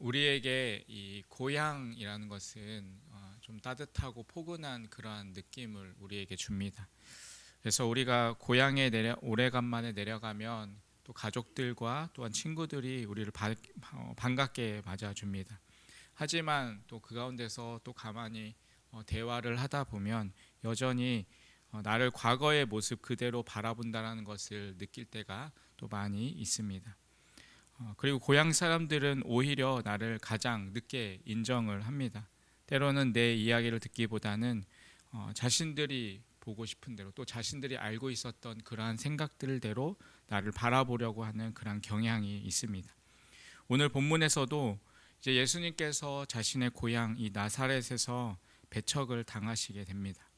우리에게 이 고향이라는 것은 좀 따뜻하고 포근한 그러한 느낌을 우리에게 줍니다. 그래서 우리가 고향에 오래간만에 내려가면 또 가족들과 또한 친구들이 우리를 반갑게 맞아줍니다. 하지만 또 그 가운데서 또 가만히 대화를 하다 보면 여전히 나를 과거의 모습 그대로 바라본다는 것을 느낄 때가 또 많이 있습니다. 그리고 고향 사람들은 오히려 나를 가장 늦게 인정을 합니다. 때로는 내 이야기를 듣기보다는 자신들이 보고 싶은 대로 또 자신들이 알고 있었던 그러한 생각들대로 나를 바라보려고 하는 그런 경향이 있습니다. 오늘 본문에서도 이제 예수님께서 자신의 고향 이 나사렛에서 배척을 당하시게 됩니다.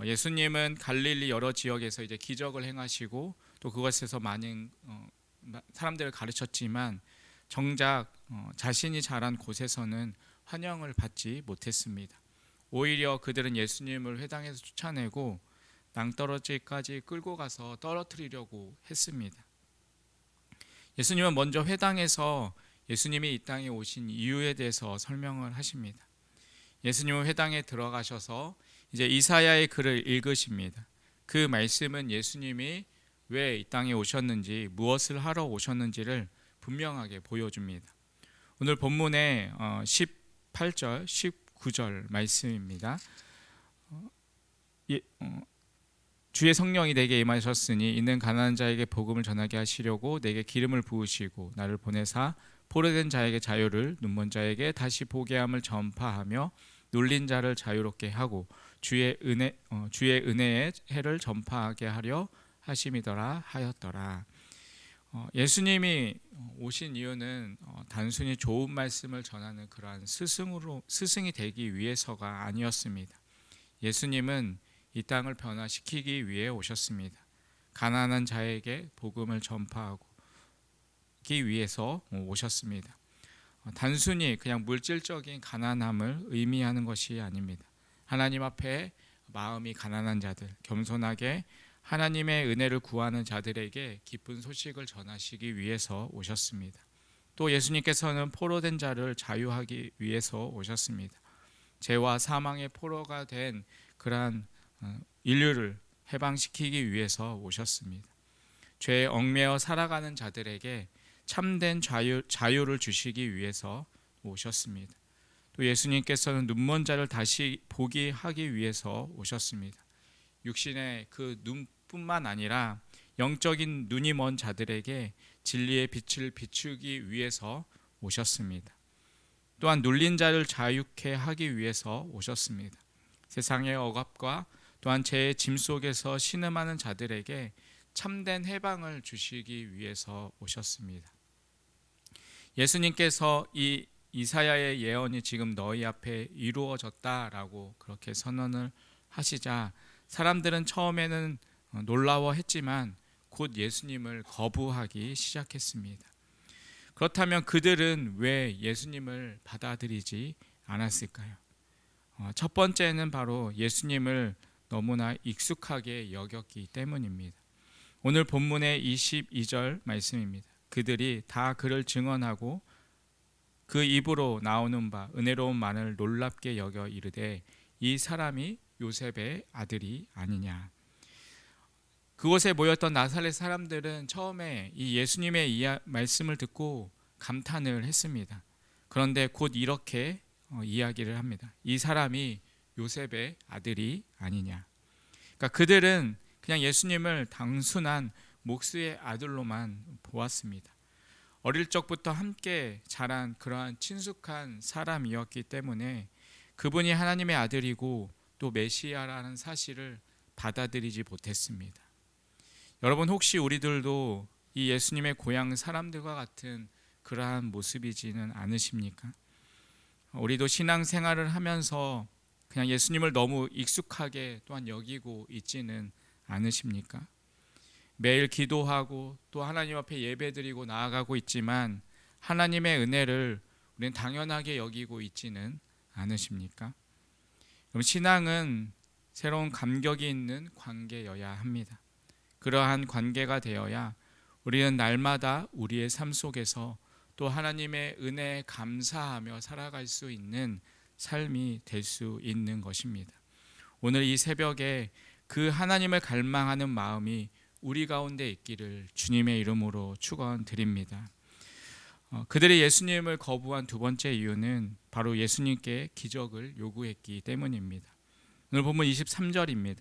예수님은 갈릴리 여러 지역에서 이제 기적을 행하시고 또 그것에서 많은 사람들을 가르쳤지만 정작 자신이 자란 곳에서는 환영을 받지 못했습니다. 오히려 그들은 예수님을 회당에서 쫓아내고 낭떠러지까지 끌고 가서 떨어뜨리려고 했습니다. 예수님은 먼저 회당에서 예수님이 이 땅에 오신 이유에 대해서 설명을 하십니다. 예수님은 회당에 들어가셔서 이제 이사야의 글을 읽으십니다. 그 말씀은 예수님이 왜 이 땅에 오셨는지 무엇을 하러 오셨는지를 분명하게 보여줍니다. 오늘 본문의 18절 19절 말씀입니다. 주의 성령이 내게 임하셨으니 이는 가난한 자에게 복음을 전하게 하시려고 내게 기름을 부으시고 나를 보내사 포로된 자에게 자유를 눈먼 자에게 다시 보게 함을 전파하며 눌린 자를 자유롭게 하고 주의 은혜의 해를 전파하게 하려 하심이더라 하였더라. 예수님이 오신 이유는 단순히 좋은 말씀을 전하는 그러한 스승이 되기 위해서가 아니었습니다. 예수님은 이 땅을 변화시키기 위해 오셨습니다. 가난한 자에게 복음을 전파하기 위해서 오셨습니다. 단순히 그냥 물질적인 가난함을 의미하는 것이 아닙니다. 하나님 앞에 마음이 가난한 자들, 겸손하게 하나님의 은혜를 구하는 자들에게 기쁜 소식을 전하시기 위해서 오셨습니다. 또 예수님께서는 포로된 자를 자유하기 위해서 오셨습니다. 죄와 사망의 포로가 된 그러한 인류를 해방시키기 위해서 오셨습니다. 죄에 얽매여 살아가는 자들에게 참된 자유를 주시기 위해서 오셨습니다. 또 예수님께서는 눈먼 자를 다시 보게 하기 위해서 오셨습니다. 육신의 그 눈뿐만 아니라 영적인 눈이 먼 자들에게 진리의 빛을 비추기 위해서 오셨습니다. 또한 눌린 자를 자유케 하기 위해서 오셨습니다. 세상의 억압과 또한 죄의 짐 속에서 신음하는 자들에게 참된 해방을 주시기 위해서 오셨습니다. 예수님께서 이 이사야의 예언이 지금 너희 앞에 이루어졌다라고 그렇게 선언을 하시자 사람들은 처음에는 놀라워했지만 곧 예수님을 거부하기 시작했습니다. 그렇다면 그들은 왜 예수님을 받아들이지 않았을까요? 첫 번째는 바로 예수님을 너무나 익숙하게 여겼기 때문입니다. 오늘 본문의 22절 말씀입니다. 그들이 다 그를 증언하고 그 입으로 나오는 바 은혜로운 말을 놀랍게 여겨 이르되 이 사람이 요셉의 아들이 아니냐. 그곳에 모였던 나사렛 사람들은 처음에 이 예수님의 말씀을 듣고 감탄을 했습니다. 그런데 곧 이렇게 이야기를 합니다. 이 사람이 요셉의 아들이 아니냐. 그러니까 그들은 그냥 예수님을 단순한 목수의 아들로만 보았습니다. 어릴 적부터 함께 자란 그러한 친숙한 사람이었기 때문에 그분이 하나님의 아들이고 또 메시아라는 사실을 받아들이지 못했습니다. 여러분 혹시 우리들도 이 예수님의 고향 사람들과 같은 그러한 모습이지는 않으십니까? 우리도 신앙생활을 하면서 그냥 예수님을 너무 익숙하게 또한 여기고 있지는 않으십니까? 매일 기도하고 또 하나님 앞에 예배드리고 나아가고 있지만 하나님의 은혜를 우리는 당연하게 여기고 있지는 않으십니까? 그럼 신앙은 새로운 감격이 있는 관계여야 합니다. 그러한 관계가 되어야 우리는 날마다 우리의 삶 속에서 또 하나님의 은혜에 감사하며 살아갈 수 있는 삶이 될 수 있는 것입니다. 오늘 이 새벽에 그 하나님을 갈망하는 마음이 우리 가운데 있기를 주님의 이름으로 축원드립니다. 그들이 예수님을 거부한 두 번째 이유는 바로 예수님께 기적을 요구했기 때문입니다. 오늘 본문 23절입니다.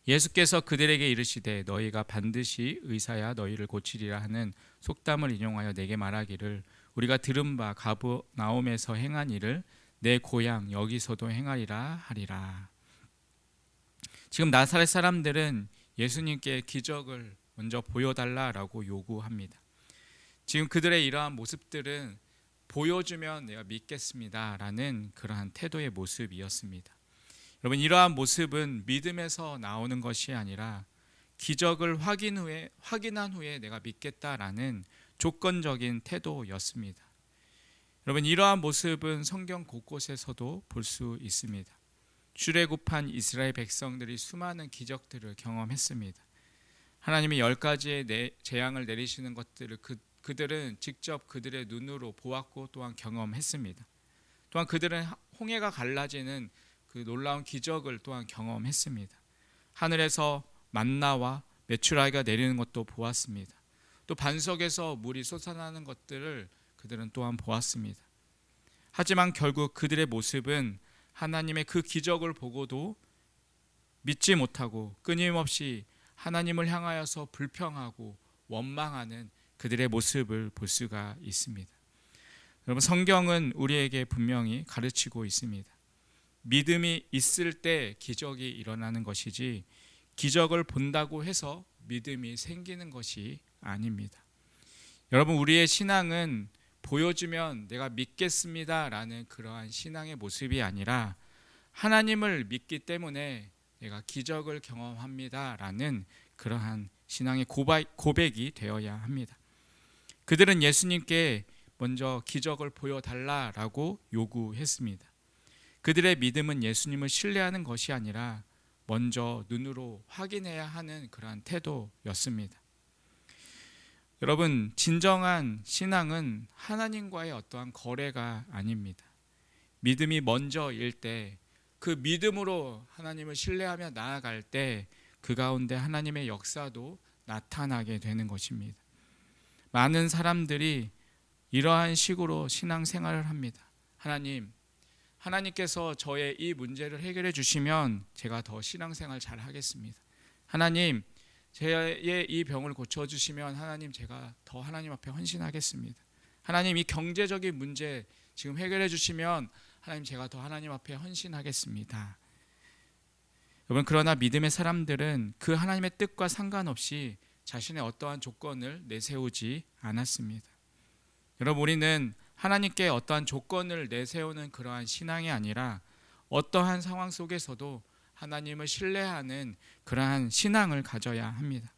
예수께서 그들에게 이르시되 너희가 반드시 의사야 너희를 고치리라 하는 속담을 인용하여 내게 말하기를 우리가 들은 바 가버나움에서 행한 일을 내 고향 여기서도 행하리라 하리라. 지금 나사렛 사람들은 예수님께 기적을 먼저 보여달라라고 요구합니다. 지금 그들의 이러한 모습들은 보여주면 내가 믿겠습니다라는 그러한 태도의 모습이었습니다. 여러분, 이러한 모습은 믿음에서 나오는 것이 아니라 기적을 확인한 후에 내가 믿겠다라는 조건적인 태도였습니다. 여러분, 이러한 모습은 성경 곳곳에서도 볼 수 있습니다. 출애굽한 이스라엘 백성들이 수많은 기적들을 경험했습니다. 하나님이 10가지의 재앙을 내리시는 것들을 그들은 직접 그들의 눈으로 보았고 또한 경험했습니다. 또한 그들은 홍해가 갈라지는 그 놀라운 기적을 또한 경험했습니다. 하늘에서 만나와 메추라기가 내리는 것도 보았습니다. 또 반석에서 물이 솟아나는 것들을 그들은 또한 보았습니다. 하지만 결국 그들의 모습은 하나님의 그 기적을 보고도 믿지 못하고 끊임없이 하나님을 향하여서 불평하고 원망하는 그들의 모습을 볼 수가 있습니다. 여러분, 성경은 우리에게 분명히 가르치고 있습니다. 믿음이 있을 때 기적이 일어나는 것이지 기적을 본다고 해서 믿음이 생기는 것이 아닙니다. 여러분, 우리의 신앙은 보여주면 내가 믿겠습니다라는 그러한 신앙의 모습이 아니라 하나님을 믿기 때문에 내가 기적을 경험합니다라는 그러한 신앙의 고백이 되어야 합니다. 그들은 예수님께 먼저 기적을 보여달라라고 요구했습니다. 그들의 믿음은 예수님을 신뢰하는 것이 아니라 먼저 눈으로 확인해야 하는 그러한 태도였습니다. 여러분, 진정한 신앙은 하나님과의 어떠한 거래가 아닙니다. 믿음이 먼저일 때, 그 믿음으로 하나님을 신뢰하며 나아갈 때 그 가운데 하나님의 역사도 나타나게 되는 것입니다. 많은 사람들이 이러한 식으로 신앙생활을 합니다. 하나님께서 저의 이 문제를 해결해 주시면 제가 더 신앙생활 잘 하겠습니다. 하나님, 제 이 병을 고쳐주시면 하나님, 제가 더 하나님 앞에 헌신하겠습니다. 하나님, 이 경제적인 문제 지금 해결해 주시면 하나님, 제가 더 하나님 앞에 헌신하겠습니다. 여러분, 그러나 믿음의 사람들은 그 하나님의 뜻과 상관없이 자신의 어떠한 조건을 내세우지 않았습니다. 여러분, 우리는 하나님께 어떠한 조건을 내세우는 그러한 신앙이 아니라 어떠한 상황 속에서도 하나님을 신뢰하는 그러한 신앙을 가져야 합니다.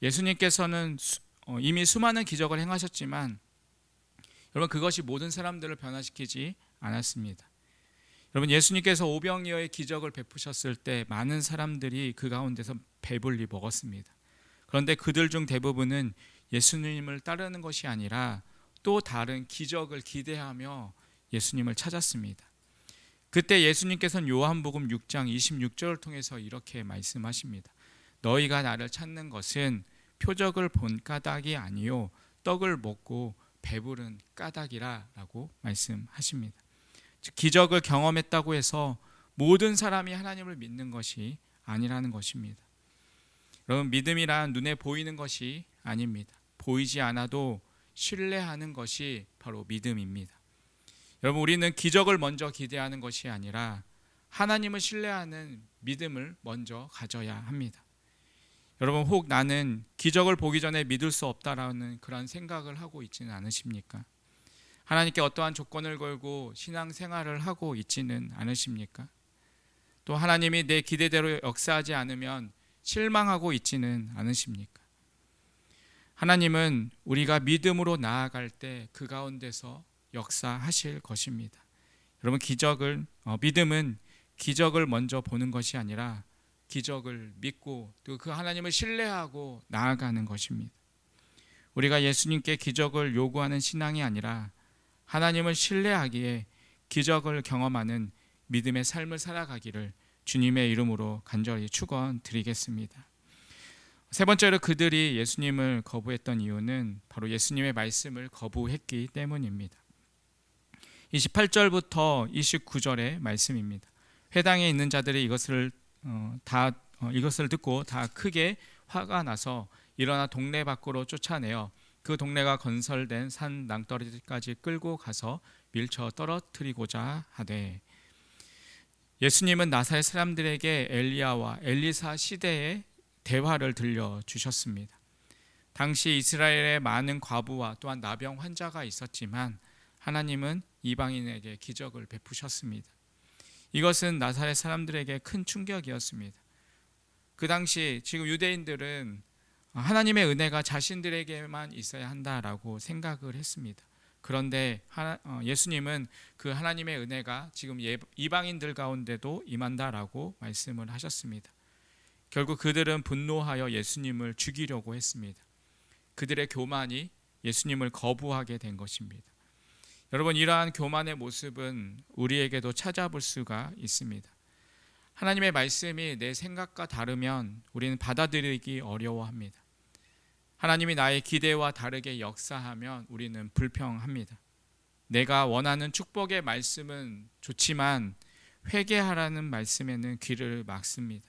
예수님께서는 이미 수많은 기적을 행하셨지만 여러분, 그것이 모든 사람들을 변화시키지 않았습니다. 여러분, 예수님께서 오병이어의 기적을 베푸셨을 때 많은 사람들이 그 가운데서 배불리 먹었습니다. 그런데 그들 중 대부분은 예수님을 따르는 것이 아니라 또 다른 기적을 기대하며 예수님을 찾았습니다. 그때 예수님께서는 요한복음 6장 26절을 통해서 이렇게 말씀하십니다. 너희가 나를 찾는 것은 표적을 본 까닭이 아니요 떡을 먹고 배부른 까닭이라 라고 말씀하십니다. 즉, 기적을 경험했다고 해서 모든 사람이 하나님을 믿는 것이 아니라는 것입니다. 여러분, 믿음이란 눈에 보이는 것이 아닙니다. 보이지 않아도 신뢰하는 것이 바로 믿음입니다. 여러분, 우리는 기적을 먼저 기대하는 것이 아니라 하나님을 신뢰하는 믿음을 먼저 가져야 합니다. 여러분, 혹 나는 기적을 보기 전에 믿을 수 없다라는 그런 생각을 하고 있지는 않으십니까? 하나님께 어떠한 조건을 걸고 신앙생활을 하고 있지는 않으십니까? 또 하나님이 내 기대대로 역사하지 않으면 실망하고 있지는 않으십니까? 하나님은 우리가 믿음으로 나아갈 때 그 가운데서 역사하실 것입니다. 여러분, 믿음은 기적을 먼저 보는 것이 아니라 기적을 믿고 또 그 하나님을 신뢰하고 나아가는 것입니다. 우리가 예수님께 기적을 요구하는 신앙이 아니라 하나님을 신뢰하기에 기적을 경험하는 믿음의 삶을 살아가기를 주님의 이름으로 간절히 축원드리겠습니다. 세 번째로 그들이 예수님을 거부했던 이유는 바로 예수님의 말씀을 거부했기 때문입니다. 28절부터 29절의 말씀입니다. 회당에 있는 자들이 이것을 듣고 다 크게 화가 나서 일어나 동네 밖으로 쫓아내어 그 동네가 건설된 산 낭떠러지까지 끌고 가서 밀쳐 떨어뜨리고자 하되, 예수님은 나사렛 사람들에게 엘리야와 엘리사 시대의 대화를 들려주셨습니다. 당시 이스라엘에 많은 과부와 또한 나병 환자가 있었지만 하나님은 이방인에게 기적을 베푸셨습니다. 이것은 나사렛 사람들에게 큰 충격이었습니다. 그 당시 지금 유대인들은 하나님의 은혜가 자신들에게만 있어야 한다라고 생각을 했습니다. 그런데 예수님은 그 하나님의 은혜가 지금 이방인들 가운데도 임한다라고 말씀을 하셨습니다. 결국 그들은 분노하여 예수님을 죽이려고 했습니다. 그들의 교만이 예수님을 거부하게 된 것입니다. 여러분, 이러한 교만의 모습은 우리에게도 찾아볼 수가 있습니다. 하나님의 말씀이 내 생각과 다르면 우리는 받아들이기 어려워합니다. 하나님이 나의 기대와 다르게 역사하면 우리는 불평합니다. 내가 원하는 축복의 말씀은 좋지만 회개하라는 말씀에는 귀를 막습니다.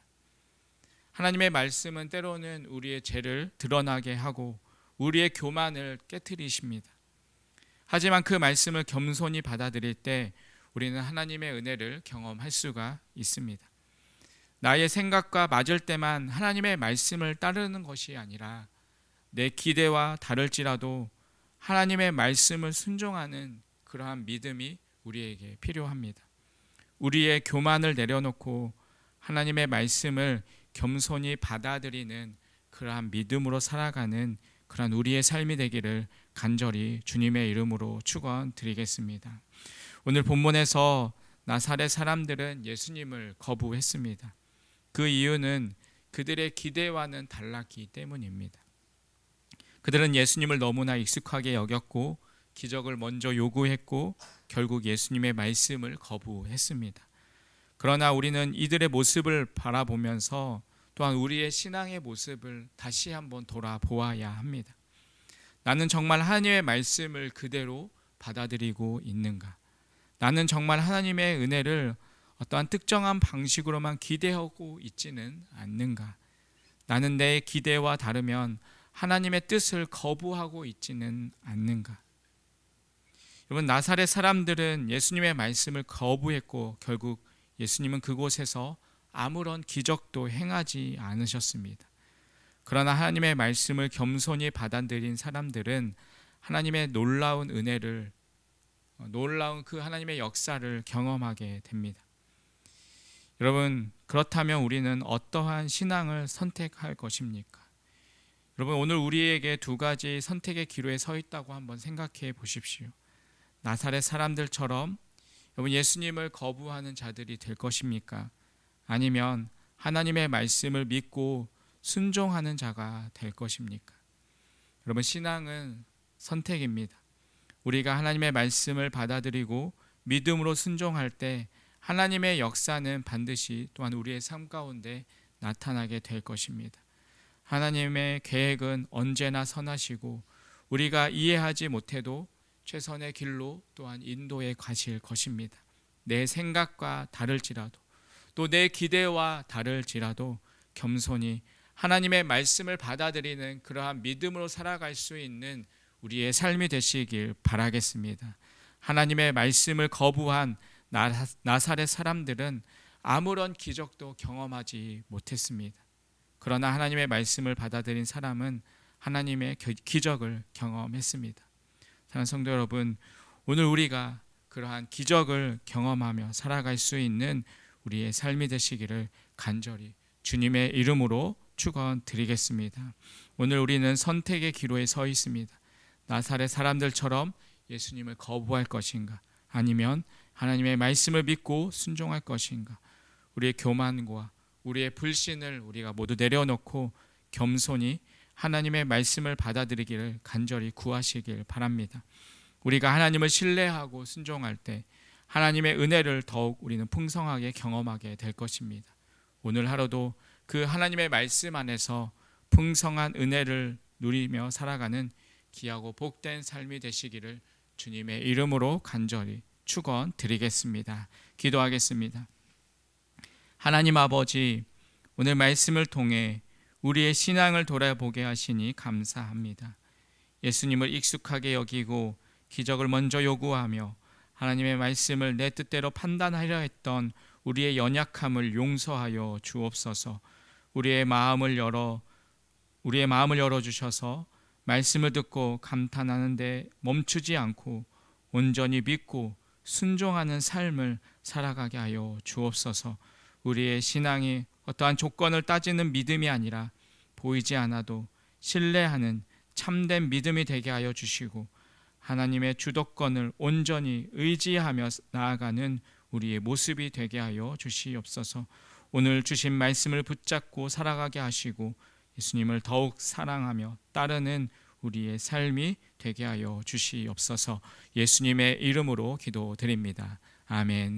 하나님의 말씀은 때로는 우리의 죄를 드러나게 하고 우리의 교만을 깨트리십니다. 하지만 그 말씀을 겸손히 받아들일 때 우리는 하나님의 은혜를 경험할 수가 있습니다. 나의 생각과 맞을 때만 하나님의 말씀을 따르는 것이 아니라 내 기대와 다를지라도 하나님의 말씀을 순종하는 그러한 믿음이 우리에게 필요합니다. 우리의 교만을 내려놓고 하나님의 말씀을 겸손히 받아들이는 그러한 믿음으로 살아가는 그러한 우리의 삶이 되기를 간절히 주님의 이름으로 축원드리겠습니다. 오늘 본문에서 나사렛 사람들은 예수님을 거부했습니다. 그 이유는 그들의 기대와는 달랐기 때문입니다. 그들은 예수님을 너무나 익숙하게 여겼고 기적을 먼저 요구했고 결국 예수님의 말씀을 거부했습니다. 그러나 우리는 이들의 모습을 바라보면서 또한 우리의 신앙의 모습을 다시 한번 돌아보아야 합니다. 나는 정말 하나님의 말씀을 그대로 받아들이고 있는가? 나는 정말 하나님의 은혜를 어떠한 특정한 방식으로만 기대하고 있지는 않는가? 나는 내 기대와 다르면 하나님의 뜻을 거부하고 있지는 않는가? 여러분, 나사렛 사람들은 예수님의 말씀을 거부했고 결국 예수님은 그곳에서 아무런 기적도 행하지 않으셨습니다. 그러나 하나님의 말씀을 겸손히 받아들인 사람들은 하나님의 놀라운 은혜를, 놀라운 그 하나님의 역사를 경험하게 됩니다. 여러분, 그렇다면 우리는 어떠한 신앙을 선택할 것입니까? 여러분, 오늘 우리에게 두 가지 선택의 기로에 서 있다고 한번 생각해 보십시오. 나사렛 사람들처럼 여러분 예수님을 거부하는 자들이 될 것입니까? 아니면 하나님의 말씀을 믿고 순종하는 자가 될 것입니까? 여러분, 신앙은 선택입니다. 우리가 하나님의 말씀을 받아들이고 믿음으로 순종할 때 하나님의 역사는 반드시 또한 우리의 삶 가운데 나타나게 될 것입니다. 하나님의 계획은 언제나 선하시고 우리가 이해하지 못해도 최선의 길로 또한 인도해 가실 것입니다. 내 생각과 다를지라도 또 내 기대와 다를지라도 겸손히 하나님의 말씀을 받아들이는 그러한 믿음으로 살아갈 수 있는 우리의 삶이 되시길 바라겠습니다. 하나님의 말씀을 거부한 나사렛 사람들은 아무런 기적도 경험하지 못했습니다. 그러나 하나님의 말씀을 받아들인 사람은 하나님의 기적을 경험했습니다. 사랑하는 성도 여러분, 오늘 우리가 그러한 기적을 경험하며 살아갈 수 있는 우리의 삶이 되시기를 간절히 주님의 이름으로 축원드리겠습니다. 오늘 우리는 선택의 기로에 서 있습니다. 나사렛 사람들처럼 예수님을 거부할 것인가? 아니면 하나님의 말씀을 믿고 순종할 것인가? 우리의 교만과 우리의 불신을 우리가 모두 내려놓고 겸손히 하나님의 말씀을 받아들이기를 간절히 구하시길 바랍니다. 우리가 하나님을 신뢰하고 순종할 때 하나님의 은혜를 더욱 우리는 풍성하게 경험하게 될 것입니다. 오늘 하루도 그 하나님의 말씀 안에서 풍성한 은혜를 누리며 살아가는 귀하고 복된 삶이 되시기를 주님의 이름으로 간절히 축원드리겠습니다. 기도하겠습니다. 하나님 아버지, 오늘 말씀을 통해 우리의 신앙을 돌아보게 하시니 감사합니다. 예수님을 익숙하게 여기고 기적을 먼저 요구하며 하나님의 말씀을 내 뜻대로 판단하려 했던 우리의 연약함을 용서하여 주옵소서. 우리의 마음을 열어 주셔서 말씀을 듣고 감탄하는데 멈추지 않고 온전히 믿고 순종하는 삶을 살아가게 하여 주옵소서. 우리의 신앙이 어떠한 조건을 따지는 믿음이 아니라 보이지 않아도 신뢰하는 참된 믿음이 되게 하여 주시고 하나님의 주도권을 온전히 의지하며 나아가는 우리의 모습이 되게 하여 주시옵소서. 오늘 주신 말씀을 붙잡고 살아가게 하시고 예수님을 더욱 사랑하며 따르는 우리의 삶이 되게 하여 주시옵소서. 예수님의 이름으로 기도드립니다. 아멘.